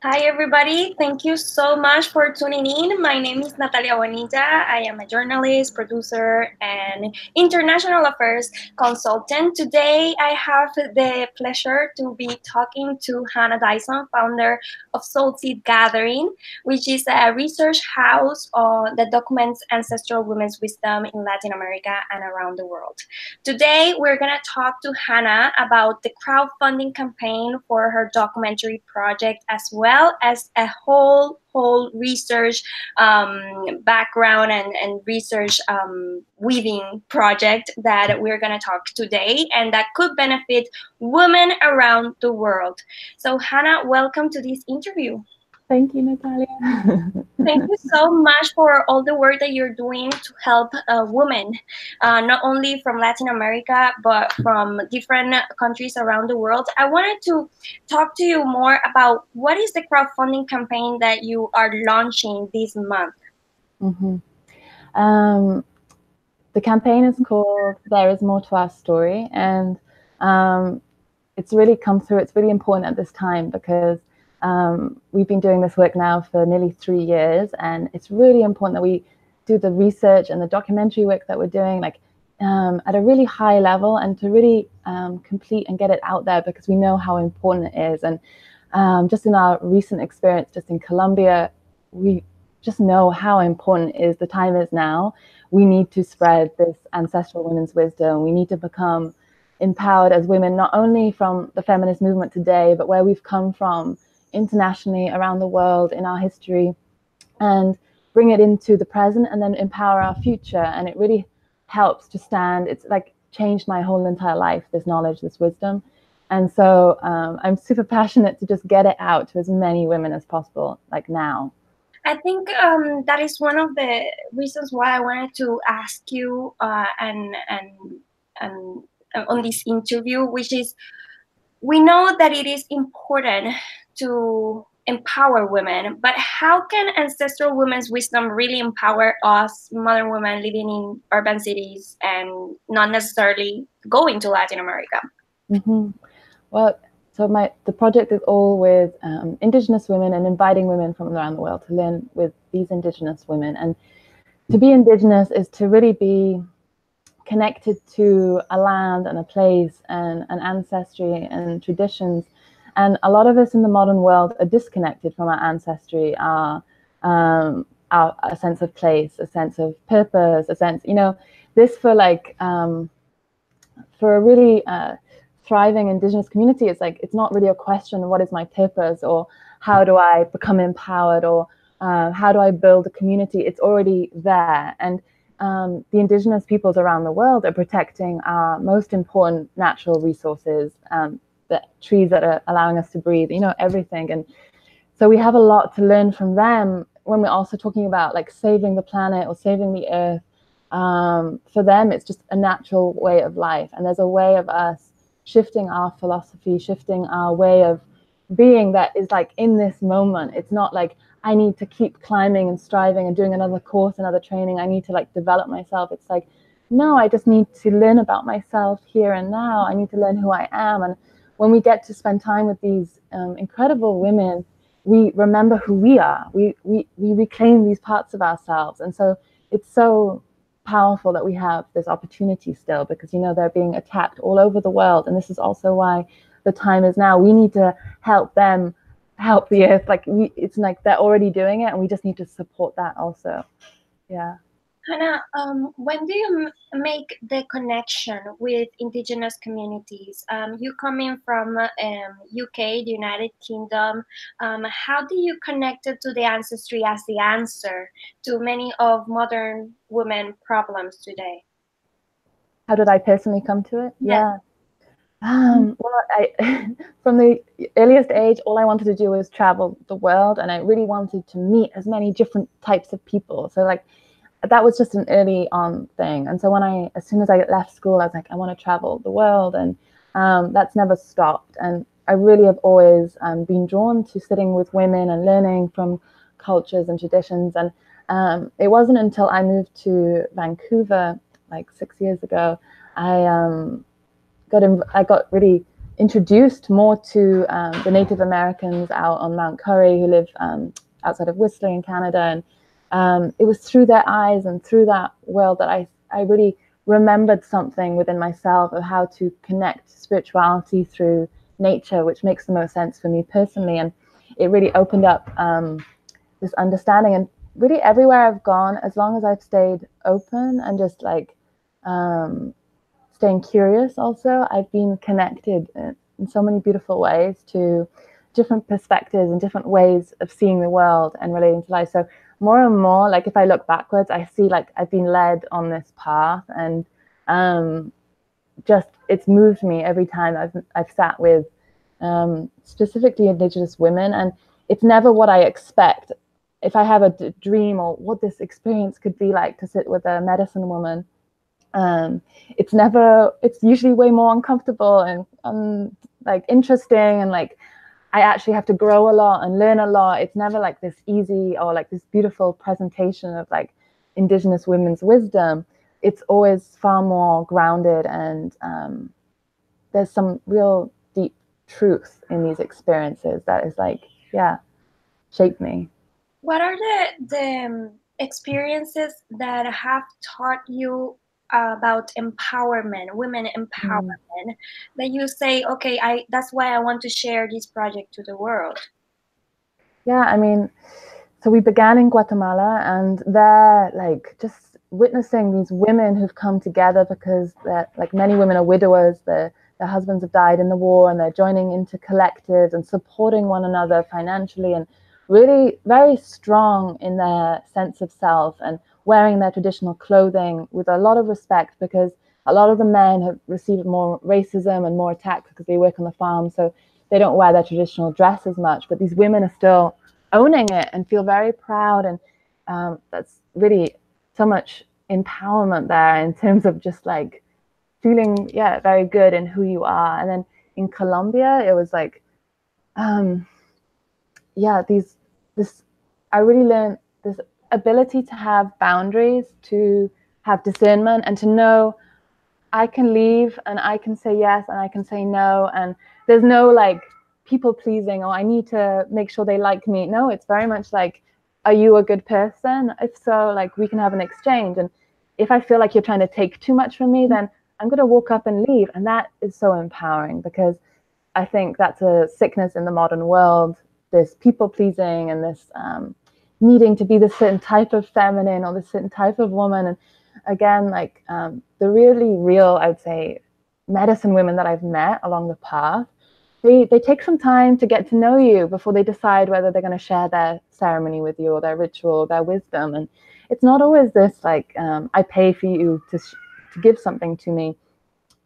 Hi, everybody. Thank you so much for tuning in. My name is Natalia Bonilla. I am a journalist, producer, and international affairs consultant. Today, I have the pleasure to be talking to Hannah Dyson, founder of Soul Seed Gathering, which is a research house that documents ancestral women's wisdom in Latin America and around the world. Today, we're going to talk to Hannah about the crowdfunding campaign for her documentary project, as well as a whole research background and research weaving project that we're going to talk today, and that could benefit women around the world. So, Hannah, welcome to this interview. Thank you, Natalia. Thank you so much for all the work that you're doing to help women, not only from Latin America, but from different countries around the world. I wanted to talk to you more about what is the crowdfunding campaign that you are launching this month? The campaign is called There Is More to Our Story, and it's really come through. It's really important at this time because we've been doing this work now for nearly 3 years, and it's really important that we do the research and the documentary work that we're doing at a really high level, and to really complete and get it out there, because we know how important it is. And just in our recent experience just in Colombia, we just know how important it is. The time is now. We need to spread this ancestral women's wisdom. We need to become empowered as women, not only from the feminist movement today, but where we've come from internationally around the world in our history, and bring it into the present, and then empower our future. And it really helps to stand. It's like changed my whole entire life, this knowledge, this wisdom. And so I'm super passionate to just get it out to as many women as possible, like now. I think that is one of the reasons why I wanted to ask you and on this interview, which is, we know that it is important to empower women, but how can ancestral women's wisdom really empower us modern women living in urban cities and not necessarily going to Latin America? Well, so the project is all with indigenous women, and inviting women from around the world to learn with these indigenous women. And to be indigenous is to really be connected to a land and a place and an ancestry and traditions. And a lot of us in the modern world are disconnected from our ancestry, our sense of place, a sense of purpose, a sense, this for a really thriving indigenous community, it's not really a question of what is my purpose, or how do I become empowered, or how do I build a community. It's already there. And the indigenous peoples around the world are protecting our most important natural resources, the trees that are allowing us to breathe, everything. And so we have a lot to learn from them when we're also talking about saving the planet or saving the earth. For them, it's just a natural way of life. And there's a way of us shifting our philosophy, shifting our way of being that is in this moment. It's not like I need to keep climbing and striving and doing another course, another training. I need to develop myself. It's no, I just need to learn about myself here and now. I need to learn who I am. And when we get to spend time with these incredible women, we remember who we are. We reclaim these parts of ourselves. And so it's so powerful that we have this opportunity still, because they're being attacked all over the world. And this is also why the time is now. We need to help them help the earth. It's they're already doing it, and we just need to support that also. Yeah. Hannah, when do you make the connection with indigenous communities? You coming from UK, the United Kingdom. How do you connect it to the ancestry as the answer to many of modern women problems today? How did I personally come to it? Yeah. Well, from the earliest age, all I wanted to do was travel the world, and I really wanted to meet as many different types of people. So that was just an early on thing. And so as soon as I left school, I was I want to travel the world, and that's never stopped. And I really have always been drawn to sitting with women and learning from cultures and traditions. And it wasn't until I moved to Vancouver 6 years ago, I got really introduced more to the Native Americans out on Mount Currie who live outside of Whistler in Canada. And it was through their eyes and through that world that I really remembered something within myself of how to connect spirituality through nature, which makes the most sense for me personally. And it really opened up this understanding. And really everywhere I've gone, as long as I've stayed open and just like staying curious also, I've been connected in so many beautiful ways to different perspectives and different ways of seeing the world and relating to life. So more and more, like if I look backwards, I see like I've been led on this path, and just it's moved me every time I've sat with specifically Indigenous women, and it's never what I expect. If I have a dream or what this experience could be like to sit with a medicine woman, it's usually way more uncomfortable and like interesting, and like I actually have to grow a lot and learn a lot. It's never like this easy or like this beautiful presentation of like Indigenous women's wisdom. It's always far more grounded, and there's some real deep truth in these experiences that is like, yeah, shaped me. What are the experiences that have taught you about empowerment, women empowerment, that you say, okay, that's why I want to share this project to the world? Yeah, I mean, so we began in Guatemala, and they're like just witnessing these women who've come together because they're like, many women are widowers, their husbands have died in the war, and they're joining into collectives and supporting one another financially, and really very strong in their sense of self and wearing their traditional clothing with a lot of respect, because a lot of the men have received more racism and more attacks because they work on the farm, so they don't wear their traditional dress as much. But these women are still owning it and feel very proud, and that's really so much empowerment there in terms of just like feeling very good in who you are. And then in Colombia, it was like this I really learned this ability to have boundaries, to have discernment, and to know I can leave and I can say yes and I can say no, and there's no like people pleasing or I need to make sure they like me. No, it's very much like, are you a good person? If so, like we can have an exchange. And if I feel like you're trying to take too much from me, then I'm going to walk up and leave. And that is so empowering, because I think that's a sickness in the modern world, this people pleasing and this needing to be this certain type of feminine or this certain type of woman. And again, like the really real, I would say, medicine women that I've met along the path, they take some time to get to know you before they decide whether they're going to share their ceremony with you or their ritual or their wisdom. And it's not always this like, I pay for you to give something to me.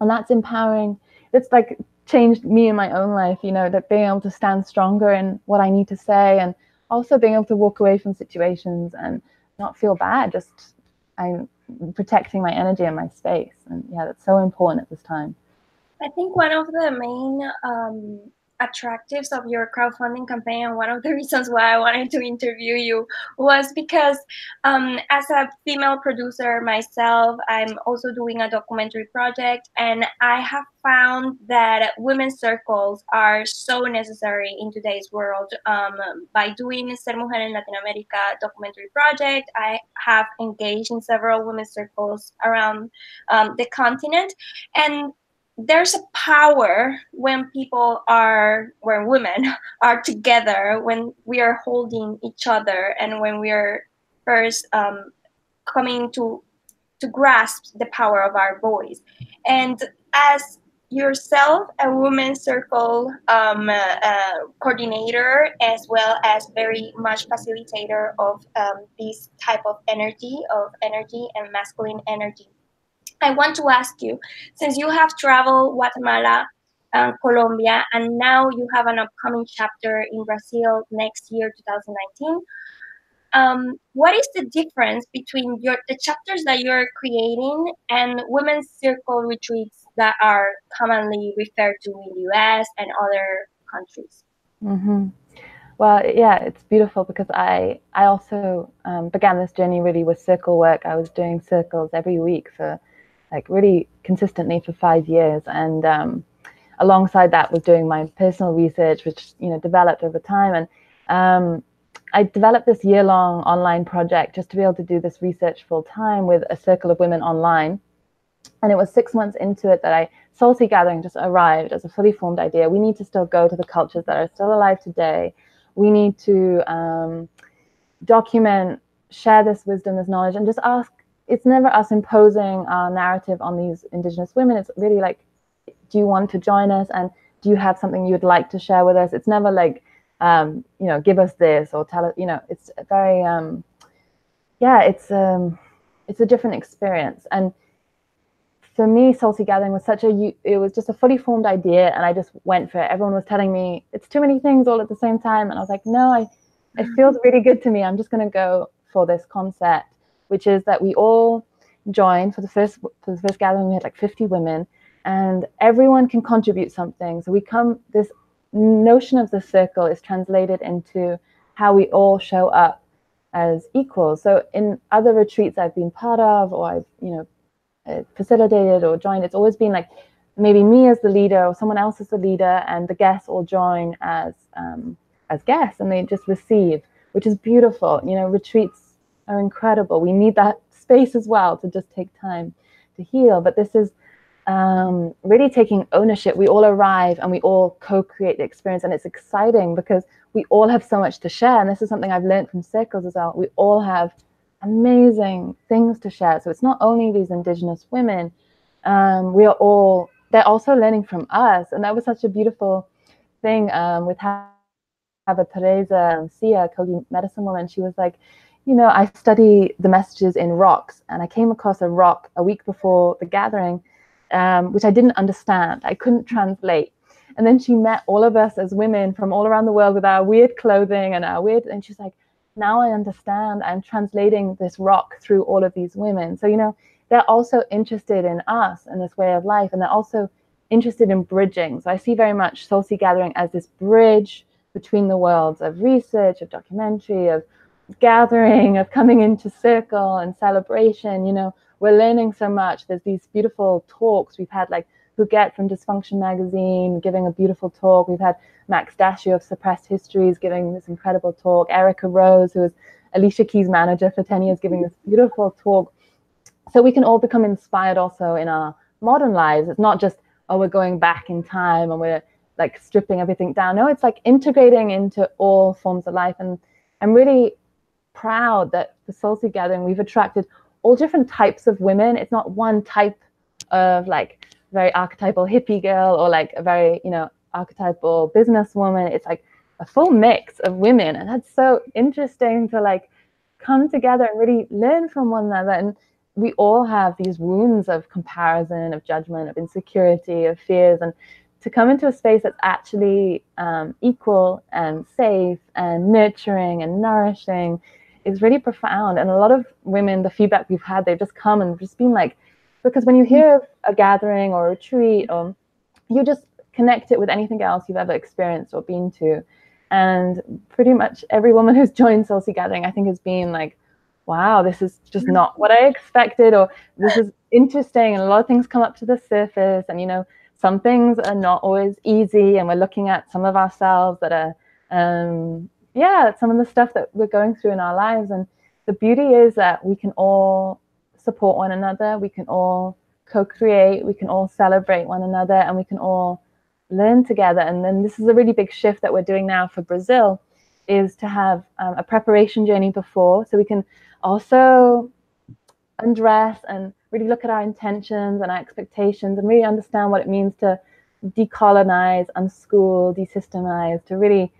And that's empowering. It's like changed me in my own life, you know, that being able to stand stronger in what I need to say, and also being able to walk away from situations and not feel bad. Just I'm protecting my energy and my space. And yeah, that's so important at this time. I think one of the main attractives of your crowdfunding campaign, and one of the reasons why I wanted to interview you, was because as a female producer myself, I'm also doing a documentary project, and I have found that women's circles are so necessary in today's world. By doing Ser Mujer en Latinoamérica documentary project, I have engaged in several women's circles around the continent, and there's a power when women are together, when we are holding each other, and when we are first coming to grasp the power of our voice. And as yourself, a women's circle coordinator, as well as very much facilitator of this type of energy and masculine energy, I want to ask you, since you have traveled Guatemala, Colombia, and now you have an upcoming chapter in Brazil next year, 2019, what is the difference between the chapters that you're creating and women's circle retreats that are commonly referred to in the US and other countries? Mm-hmm. Well, yeah, it's beautiful, because I also began this journey really with circle work. I was doing circles every week for like really consistently for 5 years. And alongside that was doing my personal research, which, you know, developed over time. And I developed this year-long online project just to be able to do this research full-time with a circle of women online. And it was 6 months into it that Salty Gathering just arrived as a fully formed idea. We need to still go to the cultures that are still alive today. We need to document, share this wisdom, this knowledge, and just ask. It's never us imposing our narrative on these Indigenous women. It's really like, do you want to join us? And do you have something you'd like to share with us? It's never like, you know, give us this or tell us, you know, it's very, yeah, it's a different experience. And for me, Salty Gathering was it was just a fully formed idea, and I just went for it. Everyone was telling me it's too many things all at the same time, and I was like, no, it feels really good to me. I'm just going to go for this concept, which is that we all joined for the first gathering. We had like 50 women, and everyone can contribute something. So this notion of the circle is translated into how we all show up as equals. So in other retreats I've been part of, or I've, you know, facilitated or joined, it's always been like maybe me as the leader or someone else as the leader, and the guests all join as guests, and they just receive, which is beautiful. You know, retreats are incredible. We need that space as well to just take time to heal. But this is really taking ownership. We all arrive and we all co-create the experience, and it's exciting because we all have so much to share. And this is something I've learned from circles as well. We all have amazing things to share. So it's not only these Indigenous women. They're also learning from us, and that was such a beautiful thing with Teresa Sia, Kogi medicine woman. She was like, you know, I study the messages in rocks, and I came across a rock a week before the gathering, which I didn't understand. I couldn't translate. And then she met all of us as women from all around the world with our weird clothing and she's like, now I understand. I'm translating this rock through all of these women. So, you know, they're also interested in us and this way of life, and they're also interested in bridging. So I see very much Salty Gathering as this bridge between the worlds of research, of documentary, of gathering, of coming into circle and celebration. You know, we're learning so much. There's these beautiful talks. We've had like Huguette from Dysfunction magazine giving a beautiful talk. We've had Max Dashu of Suppressed Histories giving this incredible talk. Erica Rose, who was Alicia Keys' manager for 10 years, giving this beautiful talk. So we can all become inspired also in our modern lives. It's not just, oh, we're going back in time and we're like stripping everything down. No, it's like integrating into all forms of life. And I'm really proud that for Salty Gathering, we've attracted all different types of women. It's not one type of like very archetypal hippie girl or like a very, you know, archetypal businesswoman. It's like a full mix of women, and that's so interesting to like come together and really learn from one another. And we all have these wounds of comparison, of judgment, of insecurity, of fears, and to come into a space that's actually equal and safe and nurturing and nourishing is really profound. And a lot of women, the feedback we've had, they've just come and just been like, because when you hear a gathering or a retreat, or you just connect it with anything else you've ever experienced or been to. And pretty much every woman who's joined Salty Gathering, I think, has been like, wow, this is just not what I expected, or this is interesting. And a lot of things come up to the surface. And, you know, some things are not always easy. And we're looking at some of ourselves that are, some of the stuff that we're going through in our lives. And the beauty is that we can all support one another. We can all co-create. We can all celebrate one another, and we can all learn together. And then this is a really big shift that we're doing now for Brazil, is to have a preparation journey before, so we can also undress and really look at our intentions and our expectations and really understand what it means to decolonize, unschool, desystemize, to really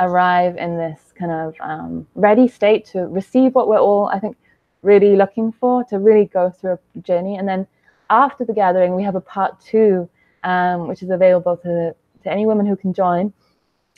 arrive in this kind of ready state to receive what we're all, I think, really looking for, to really go through a journey. And then after the gathering, we have a part 2, which is available to any woman who can join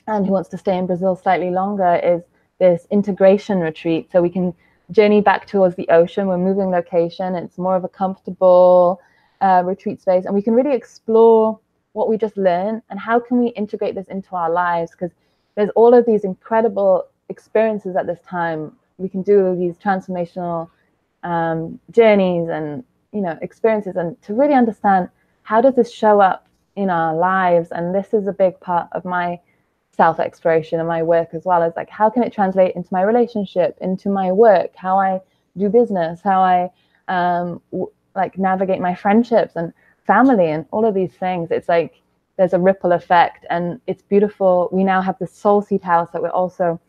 and who wants to stay in Brazil slightly longer, is this integration retreat. So we can journey back towards the ocean. We're moving location. It's more of a comfortable retreat space, and we can really explore what we just learned and how can we integrate this into our lives, because there's all of these incredible experiences at this time. We can do these transformational journeys and, you know, experiences, and to really understand how does this show up in our lives. And this is a big part of my self-exploration and my work as well, as like, how can it translate into my relationship, into my work, how I do business, how I like navigate my friendships and family and all of these things. It's like there's a ripple effect, and it's beautiful. We now have the Soul Seed House that we're also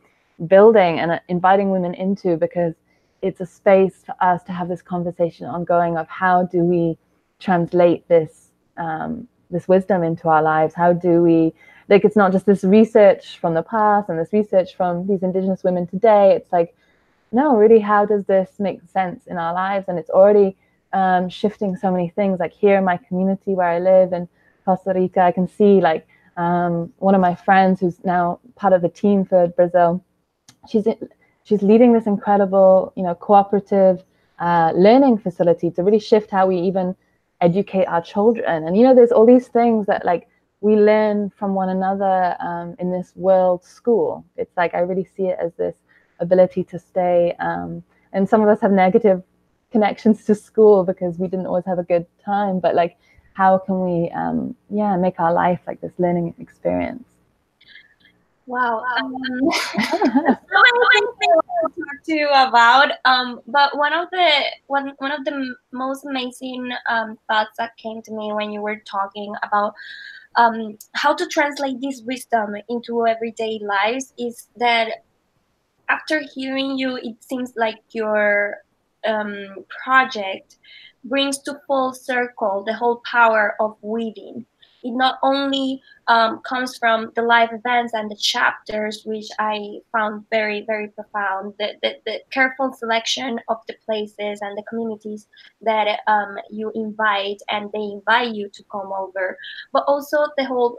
building and inviting women into, because it's a space for us to have this conversation ongoing of how do we translate this this wisdom into our lives. How do we, like, it's not just this research from the past and this research from these Indigenous women today. It's like, no, really, how does this make sense in our lives? And it's already shifting so many things. Like here in my community where I live in Costa Rica, I can see like one of my friends who's now part of the team for Brazil. She's leading this incredible, cooperative learning facility to really shift how we even educate our children. And there's all these things that like we learn from one another in this world school. It's like I really see it as this ability to stay. And some of us have negative connections to school because we didn't always have a good time. But like, how can we, make our life like this learning experience? Wow. So many things I want to talk to you about. But one of the most amazing thoughts that came to me when you were talking about how to translate this wisdom into everyday lives is that after hearing you, it seems like your project brings to full circle the whole power of weaving. It not only comes from the live events and the chapters, which I found very, very profound, the careful selection of the places and the communities that you invite and they invite you to come over, but also the whole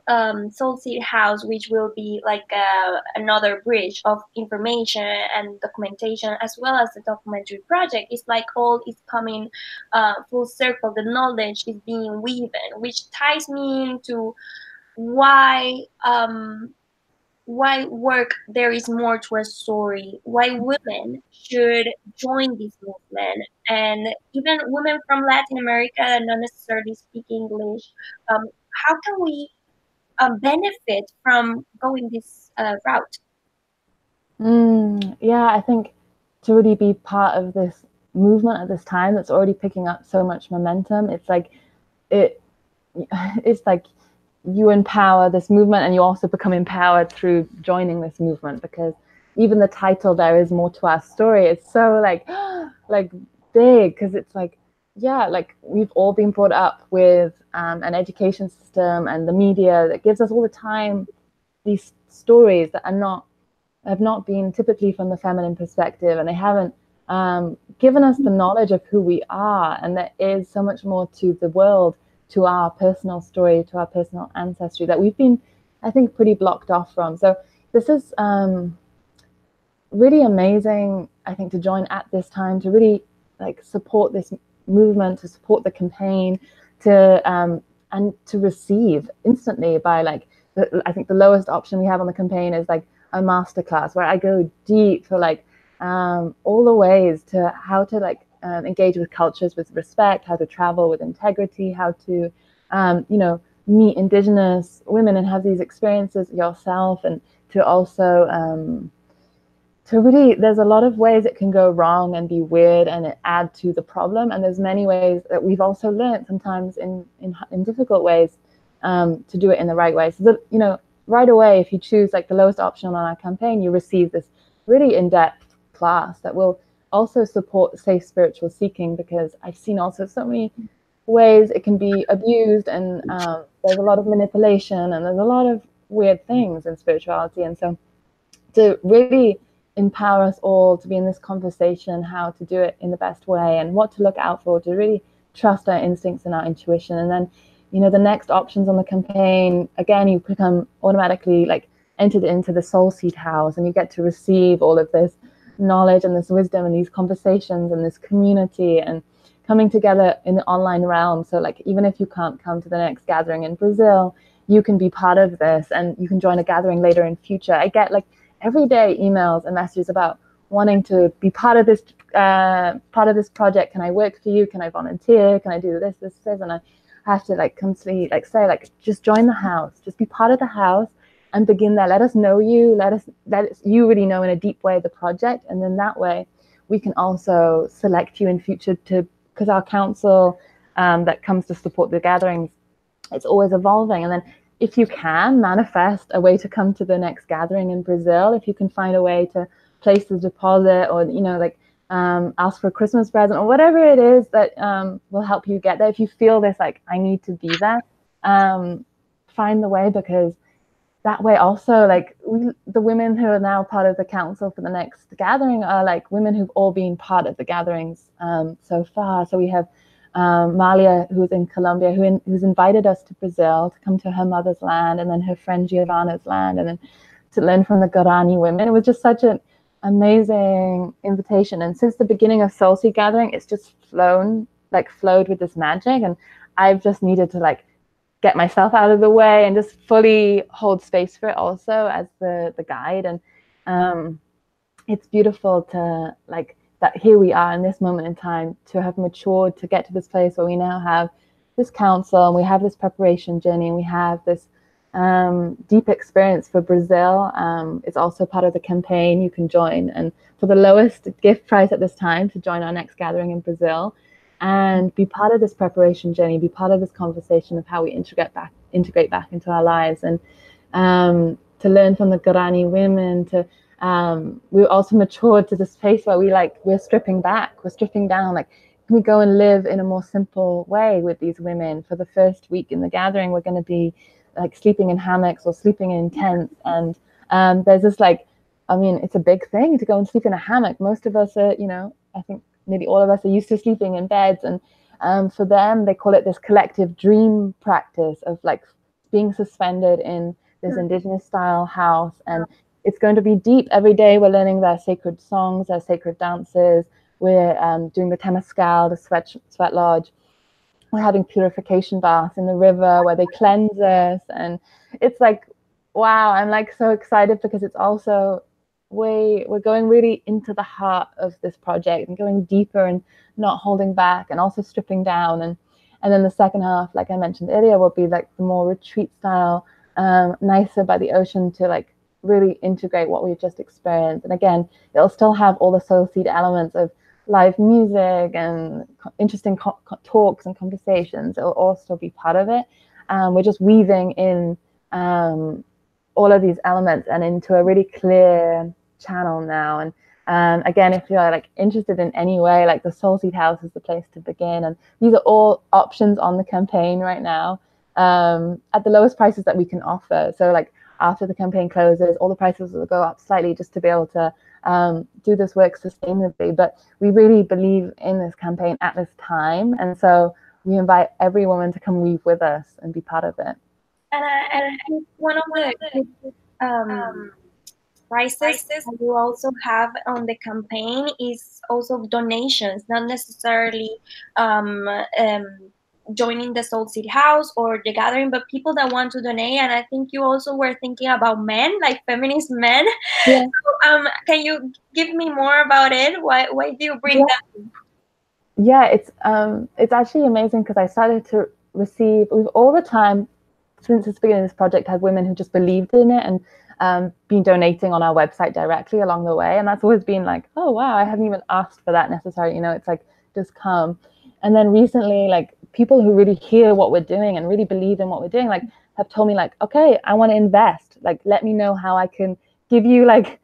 Soul Seed House, which will be like another bridge of information and documentation, as well as the documentary project. It's like all is coming full circle. The knowledge is being woven, which ties me into why work there is more to a story, why women should join this movement, and even women from Latin America that not necessarily speak English. How can we benefit from going this route? Yeah, I think to really be part of this movement at this time that's already picking up so much momentum, it's like it it's like you empower this movement and you also become empowered through joining this movement, because even the title, there is more to our story, it's so like like big, because it's like, yeah, like we've all been brought up with an education system and the media that gives us all the time these stories that have not been typically from the feminine perspective, and they haven't given us the knowledge of who we are, and there is so much more to the world, to our personal story, to our personal ancestry, that we've been, I think, pretty blocked off from. So this is really amazing, I think, to join at this time, to really like support this movement, to support the campaign, to and to receive instantly by like, I think the lowest option we have on the campaign is like a masterclass where I go deep for like all the ways to how to like engage with cultures with respect, how to travel with integrity, how to meet Indigenous women and have these experiences yourself, and to also to really, there's a lot of ways it can go wrong and be weird and it add to the problem, and there's many ways that we've also learned sometimes in difficult ways to do it in the right way. So that, right away, if you choose like the lowest option on our campaign, you receive this really in-depth class that will also support safe spiritual seeking, because I've seen also so many ways it can be abused, and there's a lot of manipulation and there's a lot of weird things in spirituality. And so to really empower us all to be in this conversation, how to do it in the best way and what to look out for, to really trust our instincts and our intuition. And then the next options on the campaign, again, you become automatically like entered into the Soul Seed House, and you get to receive all of this knowledge and this wisdom and these conversations and this community and coming together in the online realm. So like, even if you can't come to the next gathering in Brazil, you can be part of this, and you can join a gathering later in future. I get like everyday emails and messages about wanting to be part of this project. Can I work for you? Can I volunteer? Can I do this? And have to like constantly like say like just join the house, just be part of the house and begin there. Let us know you, let you really know in a deep way the project, and then that way we can also select you in future to, because our council that comes to support the gatherings, it's always evolving. And then if you can manifest a way to come to the next gathering in Brazil, if you can find a way to place the deposit, or like ask for a Christmas present, or whatever it is that will help you get there. If you feel this like I need to be there, find the way, because that way also like the women who are now part of the council for the next gathering are like women who've all been part of the gatherings so far. So we have Malia, who's in Colombia, who's invited us to Brazil to come to her mother's land, and then her friend Giovanna's land, and then to learn from the Guarani women. It was just such an amazing invitation. And since the beginning of Soul Seed Gathering, it's just flowed with this magic. And I've just needed to like get myself out of the way and just fully hold space for it also as the guide. And it's beautiful to like that here we are in this moment in time to have matured to get to this place where we now have this council, and we have this preparation journey, and we have this deep experience for Brazil. It's also part of the campaign. You can join, and for the lowest gift price at this time, to join our next gathering in Brazil and be part of this preparation journey, be part of this conversation of how we integrate back into our lives, and to learn from the Guarani women. We also matured to this place where we're stripping down. Like, can we go and live in a more simple way with these women? For the first week in the gathering, we're going to be like sleeping in hammocks or sleeping in tents, and there's this it's a big thing to go and sleep in a hammock. Most of us are, I think maybe all of us are used to sleeping in beds, and for them, they call it this collective dream practice of like being suspended in this indigenous style house. And it's going to be deep. Every day we're learning their sacred songs, their sacred dances. We're doing the temescal, the sweat lodge. We're having purification baths in the river where they cleanse us. And it's like, wow, I'm like so excited, because it's also we're going really into the heart of this project and going deeper and not holding back, and also stripping down. And then the second half, like I mentioned earlier, will be like the more retreat style, nicer by the ocean, to like really integrate what we've just experienced. And again, it'll still have all the soul seed elements of live music and interesting talks and conversations. It'll all still be part of it. We're just weaving in all of these elements and into a really clear channel now. And again, if you're like interested in any way, like the Soul Seed House is the place to begin. And these are all options on the campaign right now, at the lowest prices that we can offer. So like after the campaign closes, all the prices will go up slightly, just to be able to do this work sustainably. But we really believe in this campaign at this time, and so we invite every woman to come weave with us and be part of it. And I think one of the prices that you also have on the campaign is also donations, not necessarily joining the Soul Seed House or the gathering, but people that want to donate. And I think you also were thinking about men, like feminist men. Yeah. So, can you give me more about it? Why do you bring that? Yeah, it's actually amazing, because I started to receive all the time since the beginning of this project, had women who just believed in it and been donating on our website directly along the way. And that's always been like, oh wow, I haven't even asked for that necessarily. It's like, just come. And then recently, like people who really hear what we're doing and really believe in what we're doing, like have told me like, okay, I want to invest. Like, let me know how I can give you like,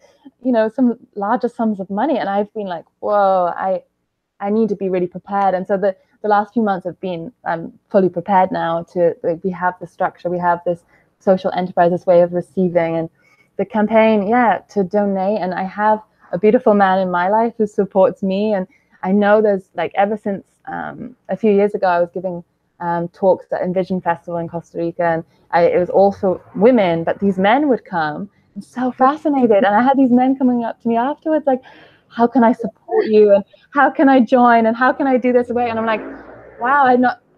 some larger sums of money. And I've been like, whoa, I need to be really prepared. And so the last few months have been fully prepared now to, like, we have the structure, we have this social enterprise, this way of receiving, and the campaign, to donate. And I have a beautiful man in my life who supports me. And I know there's like, ever since a few years ago, I was giving talks at Envision Festival in Costa Rica, and it was all for women, but these men would come. I'm so fascinated. And I had these men coming up to me afterwards, like, how can I support you? And how can I join? And how can I do this away? And I'm like, wow,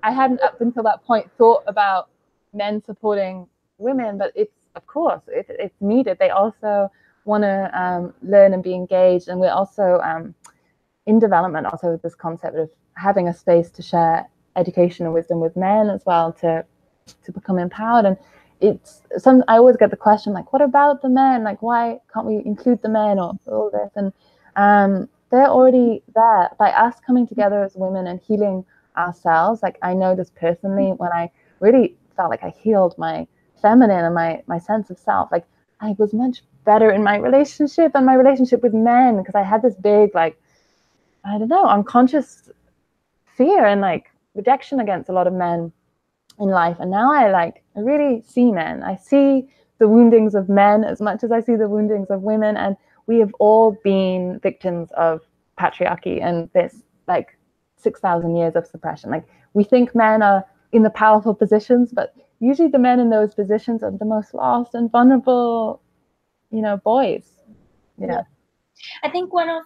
I hadn't up until that point thought about men supporting women, but of course, it's needed. They also want to learn and be engaged. And we're also in development, also with this concept of having a space to share education and wisdom with men as well to become empowered. And I always get the question, like, what about the men? Like, why can't we include the men or all this? And they're already there by us coming together as women and healing ourselves. Like, I know this personally, when I really felt like I healed my feminine and my sense of self, like I was much better in my relationship and my relationship with men, because I had this big, like, I don't know, unconscious fear and like rejection against a lot of men in life. And now I really see men. I see the woundings of men as much as I see the woundings of women. And we have all been victims of patriarchy and this like 6,000 years of suppression. Like, we think men are in the powerful positions, but usually the men in those positions are the most lost and vulnerable, boys. Yeah. I think one of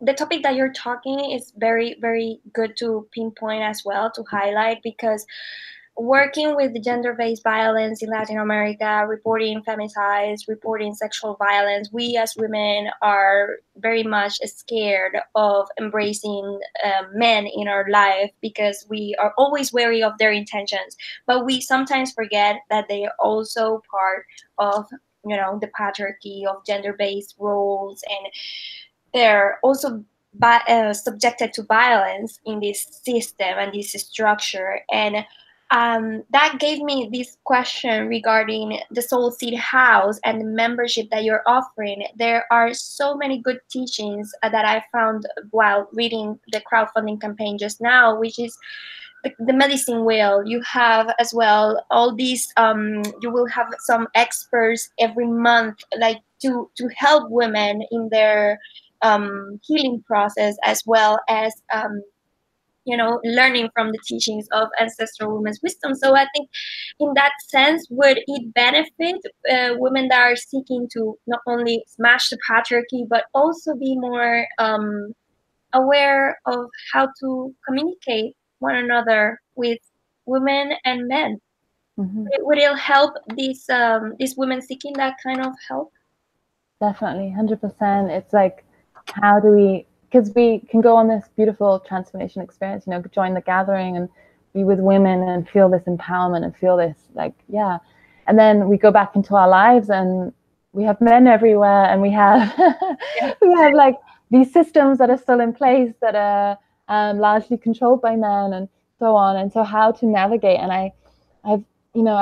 the topic that you're talking is very, very good to pinpoint as well, to highlight, because working with gender-based violence in Latin America, reporting femicides, reporting sexual violence, we as women are very much scared of embracing men in our life, because we are always wary of their intentions. But we sometimes forget that they are also part of, the patriarchy of gender-based roles, and they're also subjected to violence in this system and this structure. And that gave me this question regarding the Soul Seed House and the membership that you're offering. There are so many good teachings that I found while reading the crowdfunding campaign just now, which is the medicine wheel. You have as well all these you will have some experts every month, like to help women in their healing process, as well as learning from the teachings of ancestral women's wisdom. So I think in that sense, would it benefit women that are seeking to not only smash the patriarchy, but also be more aware of how to communicate one another with women and men? Mm-hmm. Would it help these women seeking that kind of help? Definitely, 100%. It's like, how do we, because we can go on this beautiful transformation experience, join the gathering and be with women and feel this empowerment and feel this, like, yeah. And then we go back into our lives and we have men everywhere, and we have we have like these systems that are still in place that are largely controlled by men and so on. And so how to navigate. And I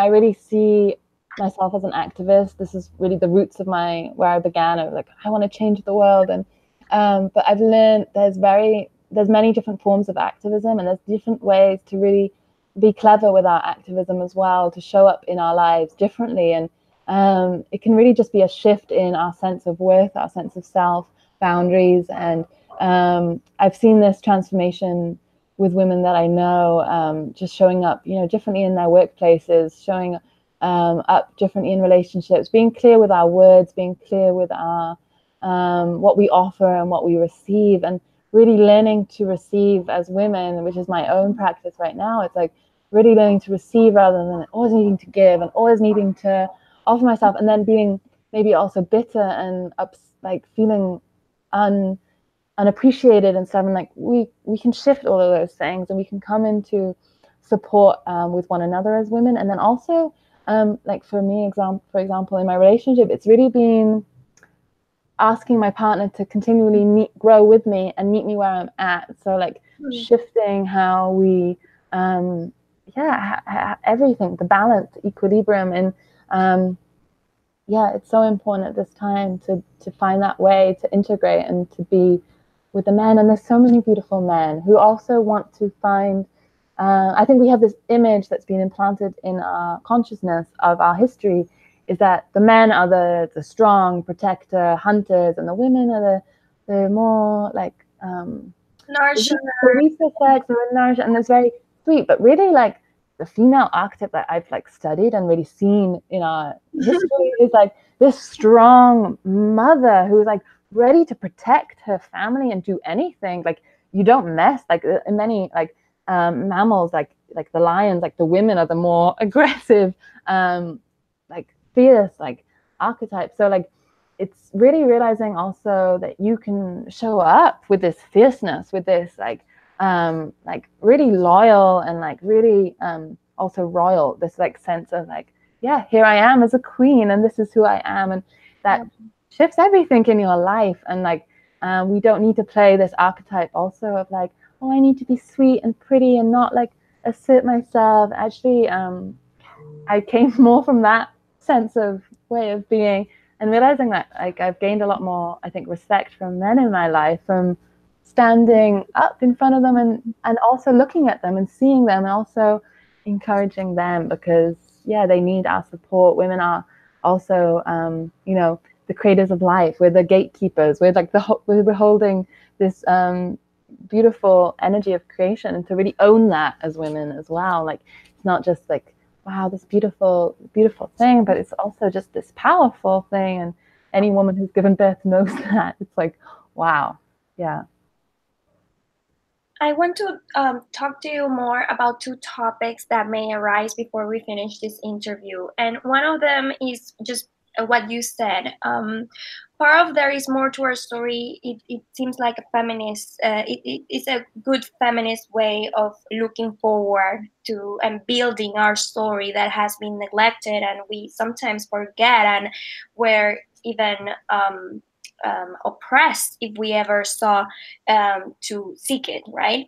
really see myself as an activist. This is really the roots of where I began. I was like, I want to change the world. And but I've learned there's many different forms of activism, and there's different ways to really be clever with our activism as well, to show up in our lives differently. And it can really just be a shift in our sense of worth, our sense of self, boundaries. And I've seen this transformation with women that I know, just showing up, differently in their workplaces, showing up differently in relationships, being clear with our words, being clear with our what we offer and what we receive, and really learning to receive as women, which is my own practice right now. It's like really learning to receive rather than always needing to give and always needing to offer myself, and then being maybe also bitter and feeling unappreciated and stuff. And like we can shift all of those things, and we can come into support with one another as women. And then also like for me, for example, in my relationship, it's really been asking my partner to continually grow with me and meet me where I'm at. So like shifting how we everything, the balance, the equilibrium. And it's so important at this time to find that way to integrate and to be with the men. And there's so many beautiful men who also want to find I think we have this image that's been implanted in our consciousness of our history, is that the men are the strong protector hunters, and the women are the more like Nurture. the weaker sex, or nourish, and it's very sweet. But really, like, the female archetype that I've like studied and really seen in our history is like this strong mother who's like ready to protect her family and do anything. Like, you don't mess, like in many like mammals, like the lions, like the women are the more aggressive, like fierce, like archetype. So like it's really realizing also that you can show up with this fierceness, with this like like really loyal and like really also royal. This like sense of like, yeah, here I am as a queen, and this is who I am, and that shifts everything in your life. And like we don't need to play this archetype also of like, oh, I need to be sweet and pretty and not like assert myself. Actually, I came more from that sense of way of being, and realizing that like I've gained a lot more, I think, respect from men in my life, from standing up in front of them and also looking at them and seeing them and also encouraging them, because yeah, they need our support. Women are also you know, the creators of life. We're the gatekeepers. We're like we're holding this beautiful energy of creation, and to really own that as women as well. Like it's not just like, wow, this beautiful thing, but it's also just this powerful thing. And any woman who's given birth knows that. It's like, wow. Yeah. I want to talk to you more about two topics that may arise before we finish this interview. And one of them is just what you said. Part of there is more to our story. It seems like a feminist, it's a good feminist way of looking forward to and building our story that has been neglected and we sometimes forget, and where even oppressed if we ever saw to seek it, right?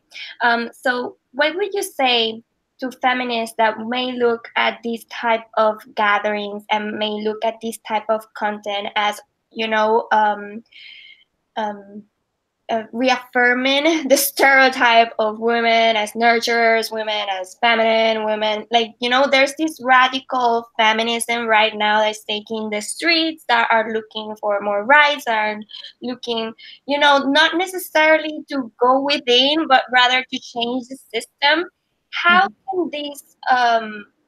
So, what would you say to feminists that may look at these type of gatherings and may look at this type of content as, you know, um, reaffirming the stereotype of women as nurturers, women as feminine, women like, you know, there's this radical feminism right now that's taking the streets, that are looking for more rights, are looking, you know, not necessarily to go within, but rather to change the system. How can this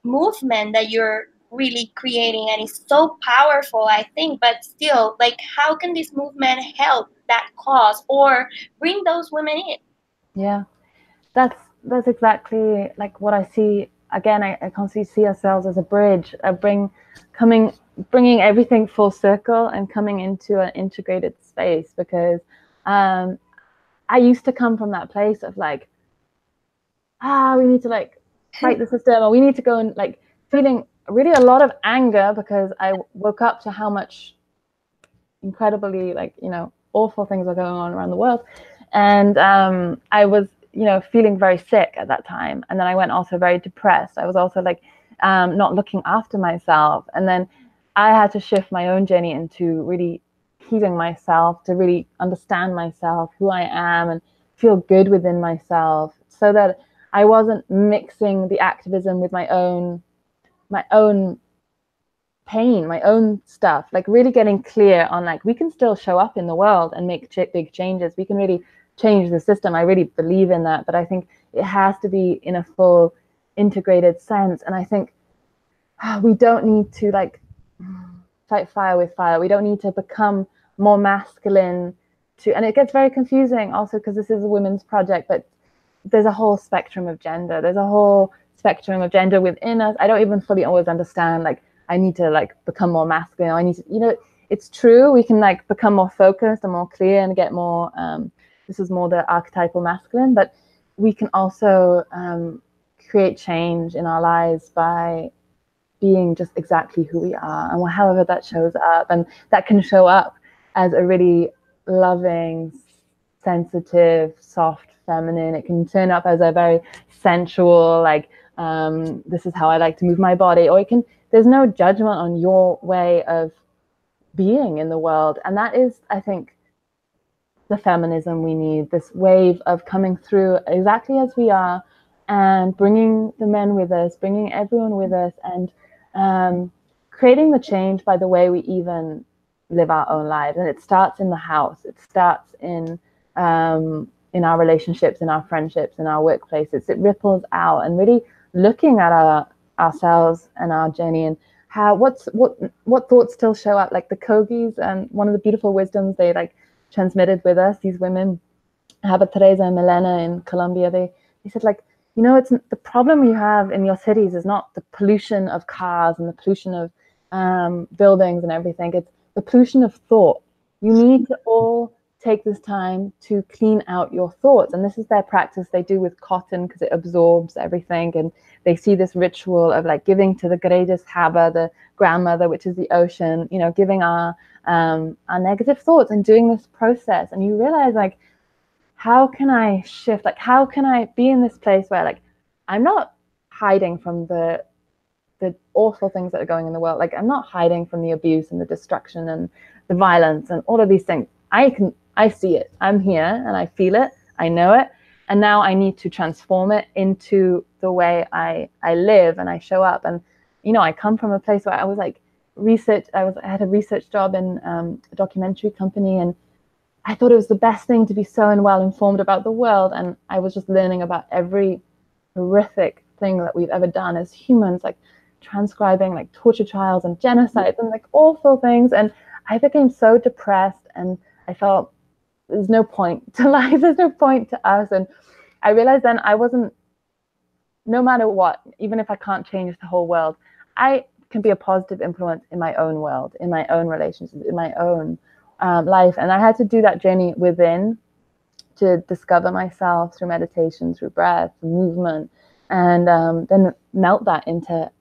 movement that you're really creating, and it's so powerful, I think, but still, like, how can this movement help that cause or bring those women in? Yeah, that's exactly like what I see. Again, I constantly see ourselves as a bridge, bringing everything full circle and coming into an integrated space, because I used to come from that place of like, we need to like fight the system, or we need to go, and like feeling really a lot of anger because I woke up to how much incredibly, like, you know, awful things are going on around the world. And I was, you know, feeling very sick at that time. And then I went also very depressed. I was also like not looking after myself. And then I had to shift my own journey into really healing myself, to really understand myself, who I am, and feel good within myself, so that I wasn't mixing the activism with my own pain, my own stuff, like really getting clear on like, we can still show up in the world and make big changes. We can really change the system. I really believe in that, but I think it has to be in a full integrated sense. And I think we don't need to like fight fire with fire. We don't need to become more masculine and it gets very confusing also because this is a women's project, but there's a whole spectrum of gender. There's a whole spectrum of gender within us. I don't even fully always understand, like, I need to like become more masculine. I need to, you know, it's true. We can like become more focused and more clear and get more, this is more the archetypal masculine, but we can also create change in our lives by being just exactly who we are, and however that shows up. And that can show up as a really loving, sensitive, soft, feminine. It can turn up as a very sensual, like, this is how I like to move my body. Or it can, there's no judgment on your way of being in the world. And that is, I think, the feminism we need, this wave of coming through exactly as we are and bringing the men with us, bringing everyone with us, and creating the change by the way we even live our own lives. And it starts in the house. It starts in our relationships, in our friendships, in our workplaces. It ripples out, and really looking at ourselves and our journey, and how what thoughts still show up. Like the Kogis, and one of the beautiful wisdoms they like transmitted with us, these women, Haba Teresa and Milena in Colombia, they said, like, you know, it's the problem you have in your cities is not the pollution of cars and the pollution of buildings and everything. It's the pollution of thought. You need to all take this time to clean out your thoughts. And this is their practice they do with cotton, because it absorbs everything. And they see this ritual of like giving to the greatest Haba, the grandmother, which is the ocean, you know, giving our negative thoughts and doing this process. And you realize, like, how can I shift? Like, how can I be in this place where, like, I'm not hiding from the awful things that are going in the world. Like, I'm not hiding from the abuse and the destruction and the violence and all of these things. I see it. I'm here and I feel it. I know it. And now I need to transform it into the way I live and I show up. And, you know, I come from a place where I was like I had a research job in a documentary company, and I thought it was the best thing to be so well informed about the world. And I was just learning about every horrific thing that we've ever done as humans, like transcribing like torture trials and genocides and like awful things. And I became so depressed, and I felt there's no point to life, there's no point to us. And I realized then I wasn't, no matter what, even if I can't change the whole world, I can be a positive influence in my own world, in my own relationships, in my own life. And I had to do that journey within to discover myself through meditation, through breath, through movement, and then melt that into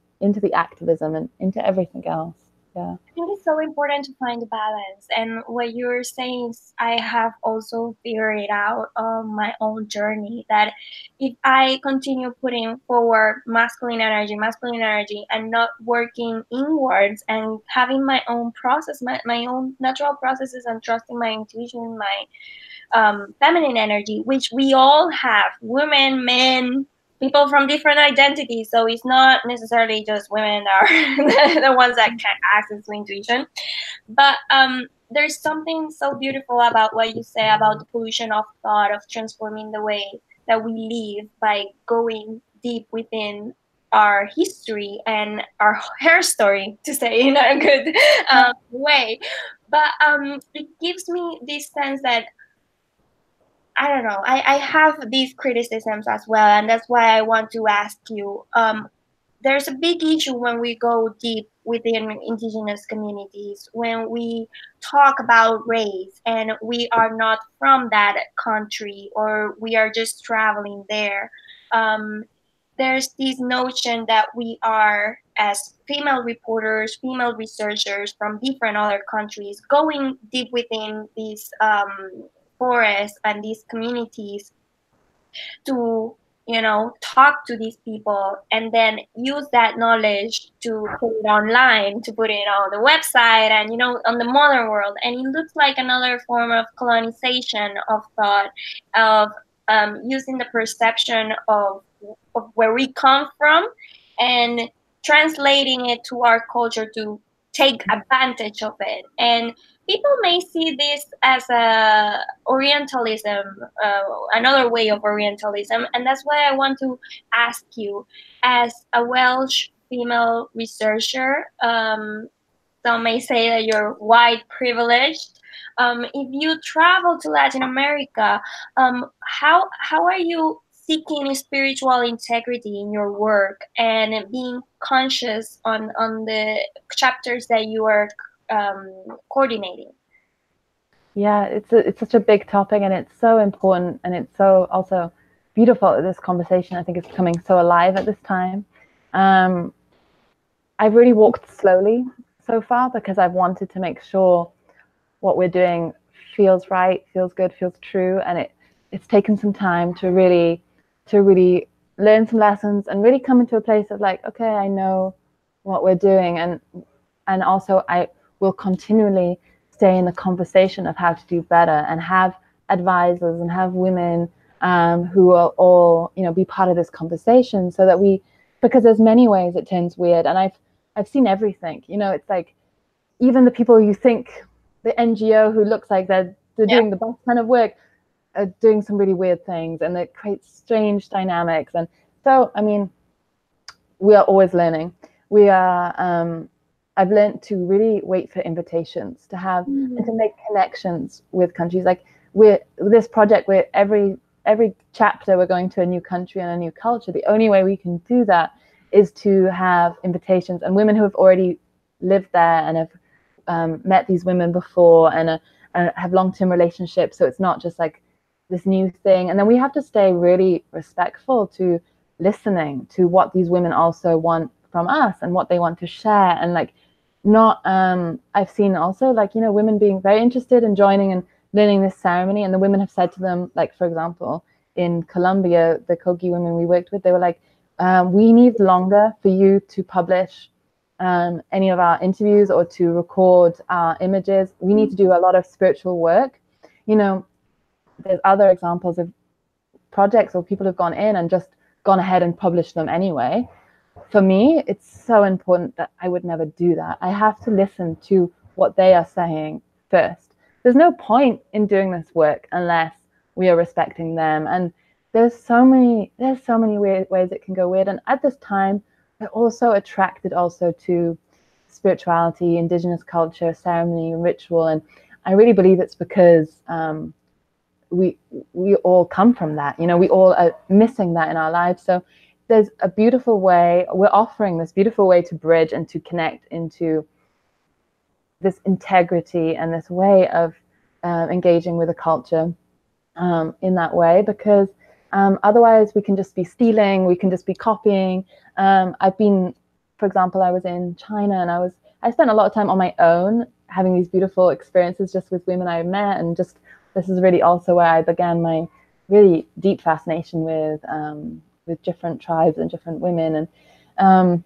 the activism and into everything else. Yeah. I think it's so important to find a balance. And what you're saying is, I have also figured out on my own journey that if I continue putting forward masculine energy, and not working inwards and having my own process, my own natural processes, and trusting my intuition, my feminine energy, which we all have, women, men, people from different identities. So it's not necessarily just women that are the ones that can access to intuition. But there's something so beautiful about what you say about the pollution of thought, of transforming the way that we live by going deep within our history and our hair story, to say in a good way. But it gives me this sense that, I don't know, I have these criticisms as well, and that's why I want to ask you. There's a big issue when we go deep within indigenous communities, when we talk about race and we are not from that country, or we are just traveling there. There's this notion that we are, as female reporters, female researchers from different other countries, going deep within these forests and these communities to, you know, talk to these people, and then use that knowledge to put it online, to put it on the website, and, you know, on the modern world. And it looks like another form of colonization of thought, of using the perception of where we come from and translating it to our culture to take advantage of it. And people may see this as a Orientalism, another way of Orientalism, and that's why I want to ask you, as a Welsh female researcher, some may say that you're white privileged. If you travel to Latin America, how are you seeking spiritual integrity in your work and being conscious on the chapters that you are coordinating? Yeah, it's such a big topic, and it's so important, and it's so also beautiful that this conversation, I think, is becoming so alive at this time. I've really walked slowly so far, because I've wanted to make sure what we're doing feels right, feels good, feels true, and it's taken some time to really learn some lessons and really come into a place of like, okay, I know what we're doing, and also I will continually stay in the conversation of how to do better, and have advisors and have women who will all, you know, be part of this conversation, so that because there's many ways it turns weird, and I've seen everything, you know. It's like, even the people you think, the NGO who looks like they're doing the best kind of work, are doing some really weird things, and it creates strange dynamics. And so, I mean, we are always learning. We are I've learned to really wait for invitations to have and to make connections with countries. Like this project, where every chapter we're going to a new country and a new culture. The only way we can do that is to have invitations, and women who have already lived there and have met these women before, and have long-term relationships. So it's not just like this new thing. And then we have to stay really respectful to listening to what these women also want from us and what they want to share. And like not I've seen also like, you know, women being very interested in joining and learning this ceremony, and the women have said to them, like, for example, in Colombia, the Kogi women we worked with, they were like, we need longer for you to publish any of our interviews or to record our images. We need to do a lot of spiritual work. You know, there's other examples of projects or people have gone in and just gone ahead and published them anyway. For me, it's so important that I would never do that. I have to listen to what they are saying first. There's no point in doing this work unless we are respecting them. And there's so many weird ways it can go weird. And at this time, we're also attracted also to spirituality, indigenous culture, ceremony, ritual. And I really believe it's because we all come from that. You know, we all are missing that in our lives. So there's a beautiful way, we're offering this beautiful way to bridge and to connect into this integrity and this way of engaging with a culture in that way, because otherwise we can just be stealing, we can just be copying. I've been, for example, I was in China and I spent a lot of time on my own having these beautiful experiences just with women I met, and just this is really also where I began my really deep fascination with different tribes and different women. And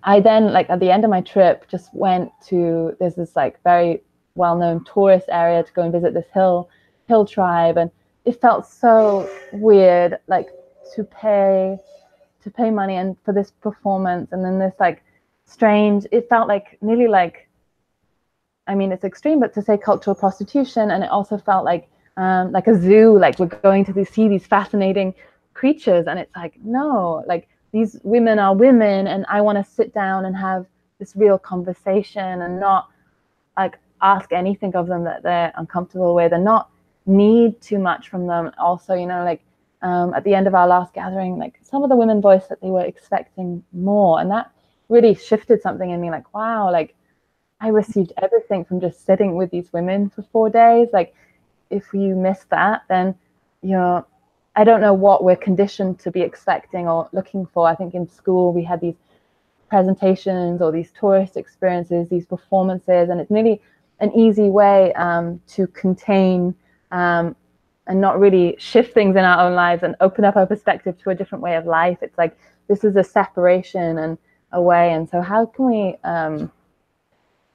I then, like at the end of my trip, just went to, there's this like very well-known tourist area to go and visit this hill tribe, and it felt so weird, like to pay money and for this performance, and then this like strange, it felt like nearly like, I mean, it's extreme, but to say cultural prostitution. And it also felt like a zoo, like we're going to see these fascinating creatures. And it's like, no, like these women are women, and I want to sit down and have this real conversation and not like ask anything of them that they're uncomfortable with, and not need too much from them. Also, you know, like at the end of our last gathering, like some of the women voiced that they were expecting more. And that really shifted something in me, like, wow, like I received everything from just sitting with these women for 4 days. Like, if you miss that, then you're, I don't know what we're conditioned to be expecting or looking for. I think in school we had these presentations or these tourist experiences, these performances, and it's nearly an easy way to contain and not really shift things in our own lives and open up our perspective to a different way of life. It's like this is a separation and a way. And so how can we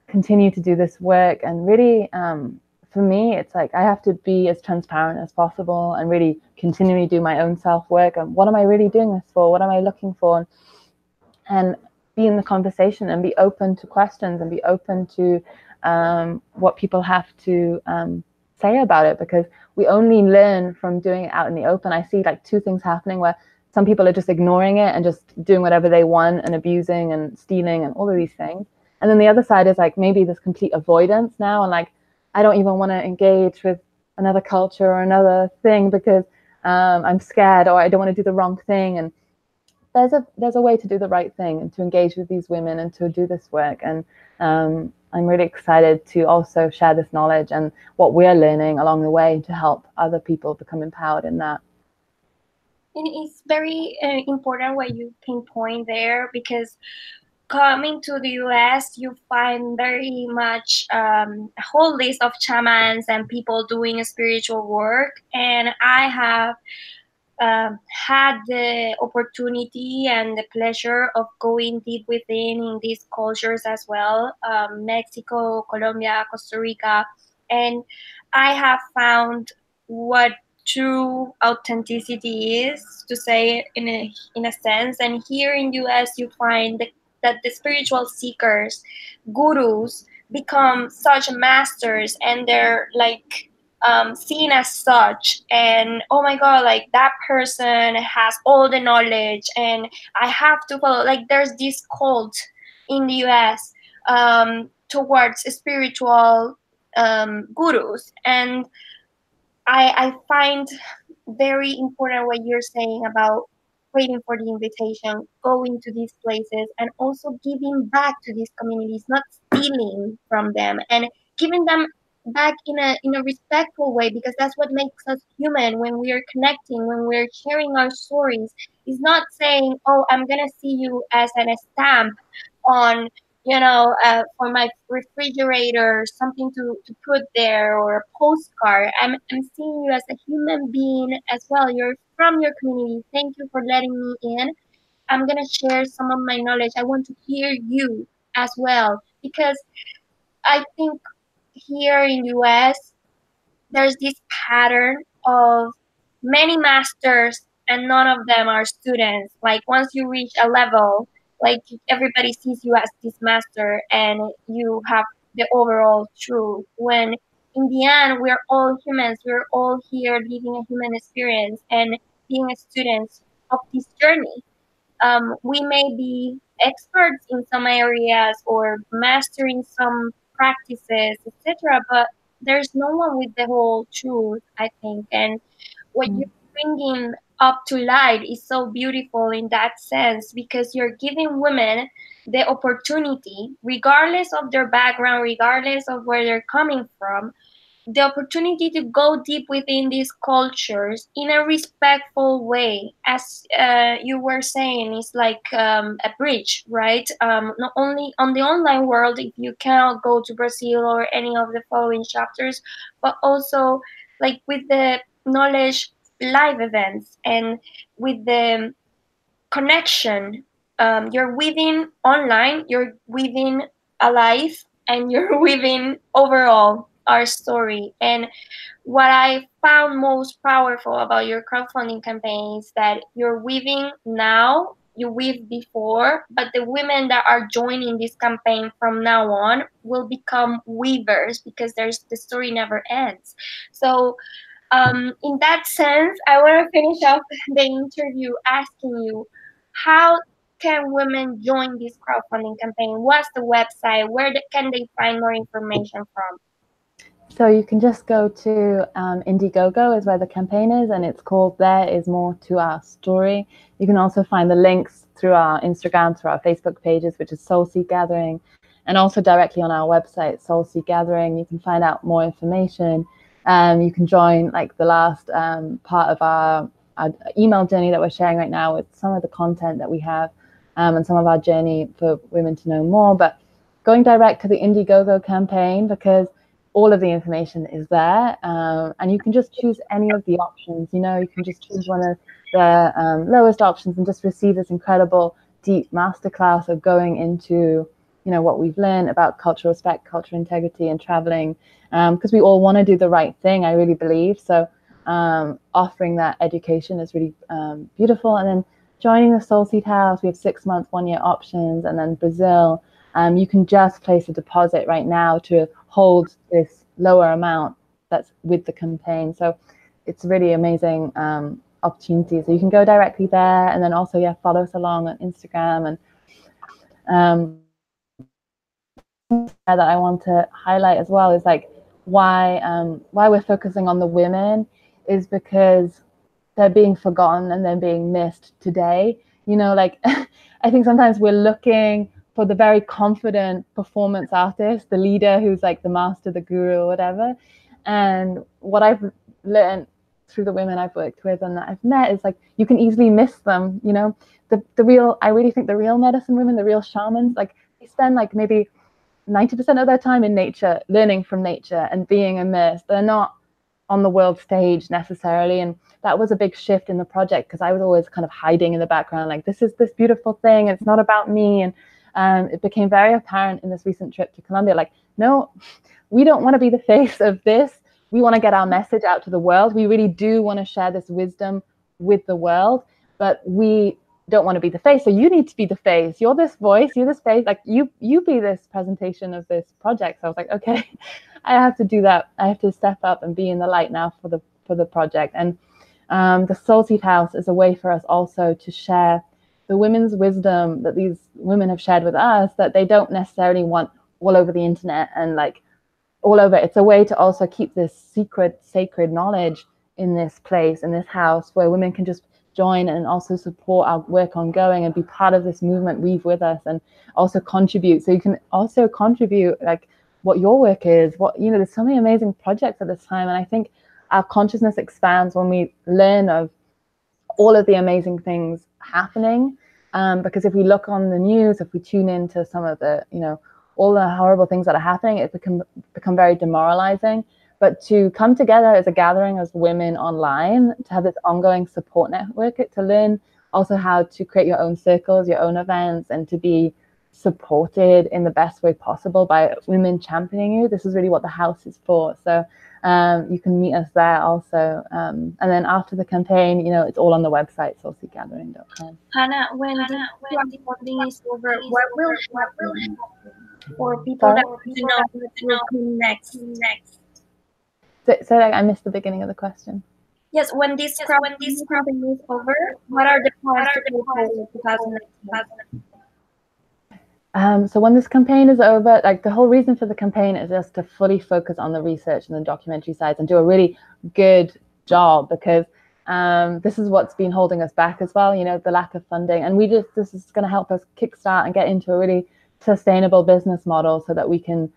continue to do this work? And really, for me, it's like I have to be as transparent as possible and really continually do my own self-work. And what am I really doing this for? What am I looking for? And be in the conversation and be open to questions and be open to what people have to say about it, because we only learn from doing it out in the open. I see like two things happening, where some people are just ignoring it and just doing whatever they want and abusing and stealing and all of these things. And then the other side is like maybe this complete avoidance now, and like I don't even want to engage with another culture or another thing because I'm scared, or I don't want to do the wrong thing. And there's a way to do the right thing and to engage with these women and to do this work. And I'm really excited to also share this knowledge and what we're learning along the way to help other people become empowered in that. And it's very important what you pinpoint there, because coming to the US, you find very much a whole list of shamans and people doing spiritual work. And I have had the opportunity and the pleasure of going deep within in these cultures as well, Mexico, Colombia, Costa Rica. And I have found what true authenticity is, to say in a sense. And here in US, you find that the spiritual seekers, gurus, become such masters, and they're like seen as such. And oh my god, like that person has all the knowledge and I have to follow. Like there's this cult in the US towards spiritual gurus. And I find very important what you're saying about waiting for the invitation, going to these places, and also giving back to these communities, not stealing from them, and giving them back in a respectful way, because that's what makes us human. When we are connecting, when we're sharing our stories, is not saying, oh, I'm gonna see you as a stamp on, for my refrigerator, something to put there, or a postcard. I'm seeing you as a human being as well. You're from your community. Thank you for letting me in. I'm gonna share some of my knowledge. I want to hear you as well, because I think here in US there's this pattern of many masters and none of them are students. Like once you reach a level, like everybody sees you as this master and you have the overall truth. When in the end, we're all humans. We're all here living a human experience and being a student of this journey. We may be experts in some areas or mastering some practices, etc., but there's no one with the whole truth, I think. And what you're bringing up to light is so beautiful in that sense, because you're giving women the opportunity, regardless of their background, regardless of where they're coming from, the opportunity to go deep within these cultures in a respectful way. As you were saying, it's like a bridge, right? Not only on the online world, if you cannot go to Brazil or any of the following chapters, but also like with the knowledge live events and with the connection. You're weaving online, you're weaving alive, and you're weaving overall our story. And what I found most powerful about your crowdfunding campaign is that you're weaving now, you weave before, but the women that are joining this campaign from now on will become weavers, because the story never ends. So in that sense, I want to finish off the interview asking you, how can women join this crowdfunding campaign? What's the website? Where can they find more information from? So you can just go to Indiegogo is where the campaign is, and it's called There Is More to Our Story. You can also find the links through our Instagram, through our Facebook pages, which is Soul Seed Gathering, and also directly on our website, Soul Seed Gathering. You can find out more information. You can join like the last part of our email journey that we're sharing right now with some of the content that we have and some of our journey for women to know more. But going direct to the Indiegogo campaign, because all of the information is there, and you can just choose any of the options. You can just choose one of the lowest options and just receive this incredible deep masterclass of going into what we've learned about cultural respect, cultural integrity, and traveling, because we all want to do the right thing, I really believe. So offering that education is really beautiful. And then joining the Soul Seed House, we have 6 month, 1 year options. And then Brazil, you can just place a deposit right now to hold this lower amount that's with the campaign. So it's really amazing opportunity. So you can go directly there, and then also follow us along on Instagram. And that I want to highlight as well is like why we're focusing on the women is because they're being forgotten and they're being missed today. I think sometimes we're looking for the very confident performance artist, the leader who's like the master, the guru, or whatever. And what I've learned through the women I've worked with and that I've met is like you can easily miss them. I really think the real medicine women, the real shamans, like they spend like maybe 90% of their time in nature, learning from nature and being immersed. They're not on the world stage necessarily. And that was a big shift in the project, because I was always kind of hiding in the background, like this is this beautiful thing, it's not about me. And it became very apparent in this recent trip to Colombia, like, no, we don't want to be the face of this. We want to get our message out to the world. We really do want to share this wisdom with the world, but we don't want to be the face. So you need to be the face. You're this voice, you're this face, like you be this presentation of this project. So I was like, okay, I have to do that. I have to step up and be in the light now for the project. And the Soul Seed House is a way for us also to share the women's wisdom that these women have shared with us, that they don't necessarily want all over the internet and like all over. It's a way to also keep this secret, sacred knowledge in this place, in this house, where women can just join and also support our work ongoing and be part of this movement, weave with us, and also contribute. So you can also contribute like what your work is, there's so many amazing projects at this time. And I think our consciousness expands when we learn of all of the amazing things happening. Because if we look on the news, if we tune into some of the, all the horrible things that are happening, it become very demoralizing. But to come together as a gathering as women online, to have this ongoing support network, to learn also how to create your own circles, your own events, and to be supported in the best way possible by women championing you. This is really what the house is for. So you can meet us there also. And then after the campaign, it's all on the website, soulseekgathering.com. Hannah, when this crowdfunding is over, what will happen for people that want to know what will come next? So I missed the beginning of the question. Yes, when this crowdfunding campaign is over, what are the plans to go forward 2019? So when this campaign is over, like the whole reason for the campaign is just to fully focus on the research and the documentary sides and do a really good job, because this is what's been holding us back as well, the lack of funding. And this is going to help us kickstart and get into a really sustainable business model so that we can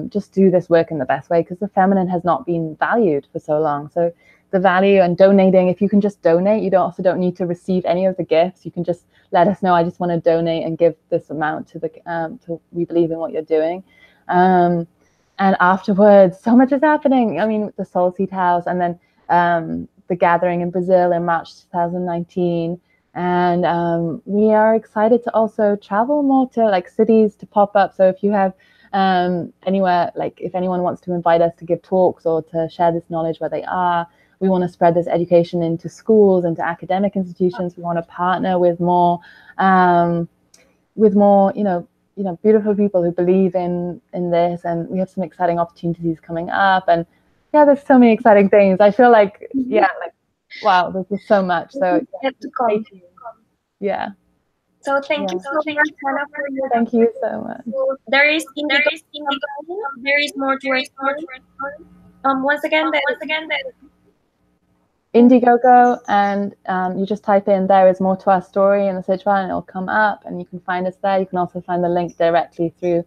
just do this work in the best way, because the feminine has not been valued for so long. So the value and donating, if you can just donate, you don't need to receive any of the gifts. You can just let us know, I just want to donate and give this amount to we believe in what you're doing. And afterwards, so much is happening. I mean, the Soul Seed House, and then the gathering in Brazil in March 2019. And we are excited to also travel more to like cities to pop up. So if you have anywhere, like if anyone wants to invite us to give talks or to share this knowledge where they are, we want to spread this education into schools, into academic institutions. We want to partner with more, beautiful people who believe in this. And we have some exciting opportunities coming up. And yeah, there's so many exciting things. I feel like, wow, there's just so much. So yeah. So thank you so much, Hannah, for your Thank you so much. There is more to explore. Once again, Indiegogo, and you just type in "there is more to our story" in the search bar and it'll come up, and you can find us there. You can also find the link directly through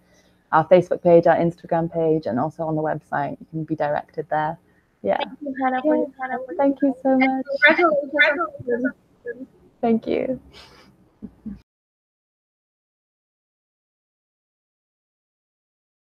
our Facebook page, our Instagram page, and also on the website. You can be directed there. Yeah. Thank you, Hannah. Thank you so much. Congratulations. Thank you.